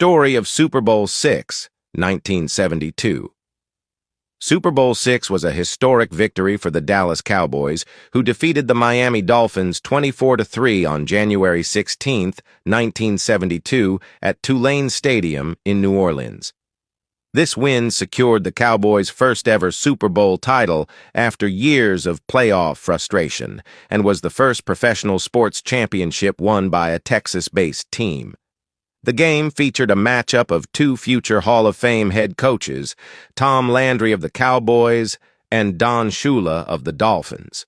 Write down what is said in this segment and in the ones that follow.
Story of Super Bowl VI, 1972. Super Bowl VI was a historic victory for the Dallas Cowboys, who defeated the Miami Dolphins 24-3 on January 16, 1972, at Tulane Stadium in New Orleans. This win secured the Cowboys' first-ever Super Bowl title after years of playoff frustration and was the first professional sports championship won by a Texas-based team. The game featured a matchup of two future Hall of Fame head coaches, Tom Landry of the Cowboys and Don Shula of the Dolphins.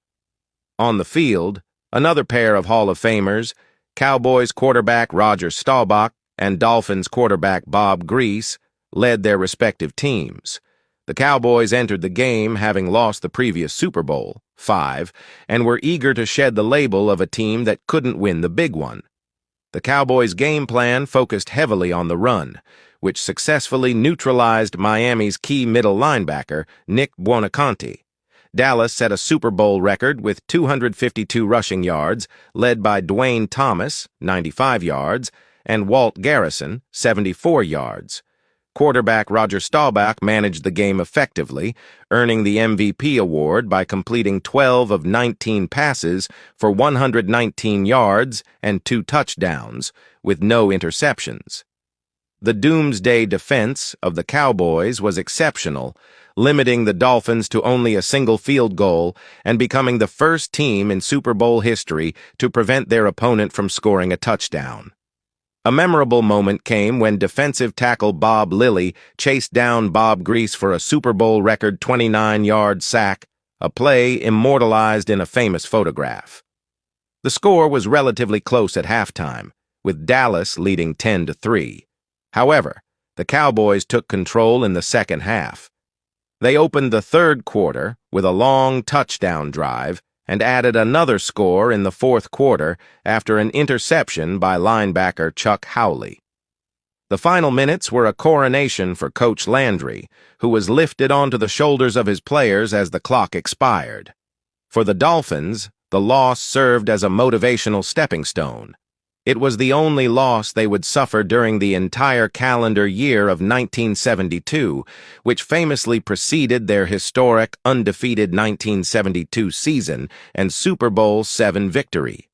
On the field, another pair of Hall of Famers, Cowboys quarterback Roger Staubach and Dolphins quarterback Bob Grease, led their respective teams. The Cowboys entered the game having lost the previous Super Bowl, V, and were eager to shed the label of a team that couldn't win the big one. The Cowboys' game plan focused heavily on the run, which successfully neutralized Miami's key middle linebacker, Nick Buonaconti. Dallas set a Super Bowl record with 252 rushing yards, led by Dwayne Thomas, 95 yards, and Walt Garrison, 74 yards. Quarterback Roger Staubach managed the game effectively, earning the MVP award by completing 12 of 19 passes for 119 yards and 2 touchdowns, with no interceptions. The Doomsday defense of the Cowboys was exceptional, limiting the Dolphins to only a single field goal and becoming the first team in Super Bowl history to prevent their opponent from scoring a touchdown. A memorable moment came when defensive tackle Bob Lilly chased down Bob Grease for a Super Bowl record 29-yard sack, a play immortalized in a famous photograph. The score was relatively close at halftime, with Dallas leading 10-3. However, the Cowboys took control in the second half. They opened the third quarter with a long touchdown drive and added another score in the fourth quarter after an interception by linebacker Chuck Howley. The final minutes were a coronation for Coach Landry, who was lifted onto the shoulders of his players as the clock expired. For the Dolphins, the loss served as a motivational stepping stone. It was the only loss they would suffer during the entire calendar year of 1972, which famously preceded their historic, undefeated 1972 season and Super Bowl VII victory.